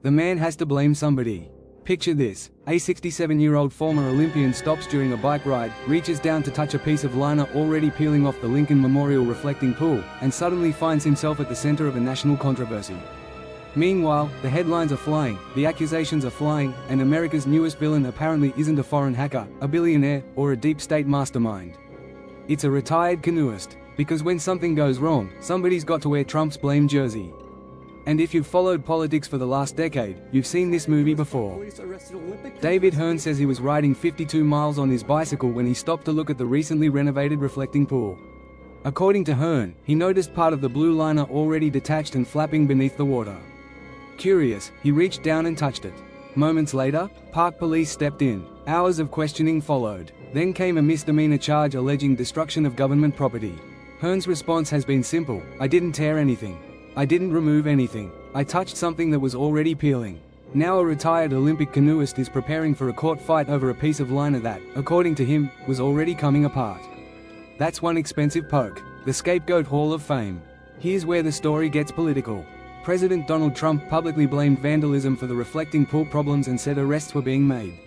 The man has to blame somebody. Picture this: a 67-year-old former Olympian stops during a bike ride, reaches down to touch a piece of liner already peeling off the Lincoln Memorial reflecting pool, and suddenly finds himself at the center of a national controversy. Meanwhile, the headlines are flying, the accusations are flying, and America's newest villain apparently isn't a foreign hacker, a billionaire, or a deep state mastermind. It's a retired canoeist. Because when something goes wrong, somebody's got to wear Trump's blame jersey. And if you've followed politics for the last decade, you've seen this movie before. David Hearn says he was riding 52 miles on his bicycle when he stopped to look at the recently renovated reflecting pool. According to Hearn, he noticed part of the blue liner already detached and flapping beneath the water. Curious, he reached down and touched it. Moments later, park police stepped in. Hours of questioning followed. Then came a misdemeanor charge alleging destruction of government property. Hearn's response has been simple: I didn't tear anything. I didn't remove anything. I touched something that was already peeling. Now a retired Olympic canoeist is preparing for a court fight over a piece of liner that, according to him, was already coming apart. That's one expensive poke. The Scapegoat Hall of Fame. Here's where the story gets political. President Donald Trump publicly blamed vandalism for the reflecting pool problems and said arrests were being made.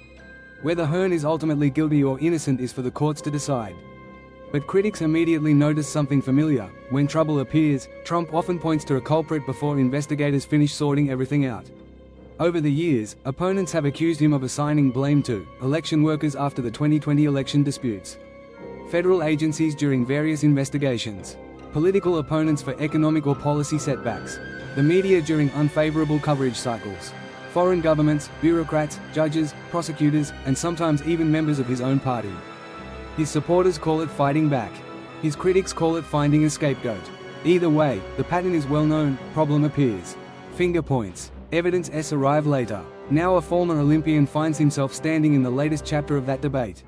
Whether Hearn is ultimately guilty or innocent is for the courts to decide. But critics immediately notice something familiar. When trouble appears, Trump often points to a culprit before investigators finish sorting everything out. Over the years, opponents have accused him of assigning blame to election workers after the 2020 election disputes, federal agencies during various investigations, political opponents for economic or policy setbacks, the media during unfavorable coverage cycles, foreign governments, bureaucrats, judges, prosecutors, and sometimes even members of his own party. His supporters call it fighting back. His critics call it finding a scapegoat. Either way, the pattern is well known: problem appears, finger points, evidence arrive later. Now a former Olympian finds himself standing in the latest chapter of that debate.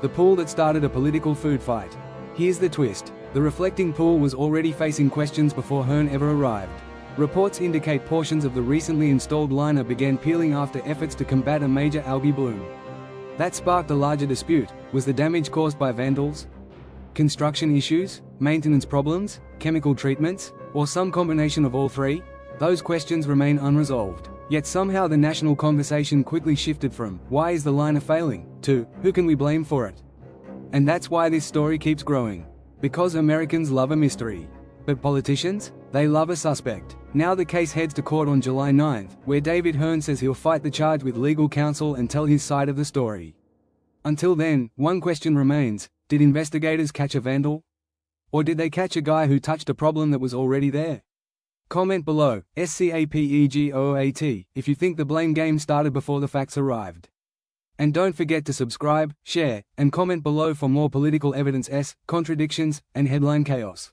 The pool that started a political food fight. Here's the twist: the reflecting pool was already facing questions before Hearn ever arrived. Reports indicate portions of the recently installed liner began peeling after efforts to combat a major algae bloom. That sparked a larger dispute. Was the damage caused by vandals, construction issues, maintenance problems, chemical treatments, or some combination of all three? Those questions remain unresolved. Yet somehow the national conversation quickly shifted from "why is the liner failing?" to "who can we blame for it?" And that's why this story keeps growing. Because Americans love a mystery. But politicians? They love a suspect. Now the case heads to court on July 9th, where David Hearn says he'll fight the charge with legal counsel and tell his side of the story. Until then, one question remains: did investigators catch a vandal? Or did they catch a guy who touched a problem that was already there? Comment below, SCAPEGOAT, if you think the blame game started before the facts arrived. And don't forget to subscribe, share, and comment below for more political evidence, contradictions, and headline chaos.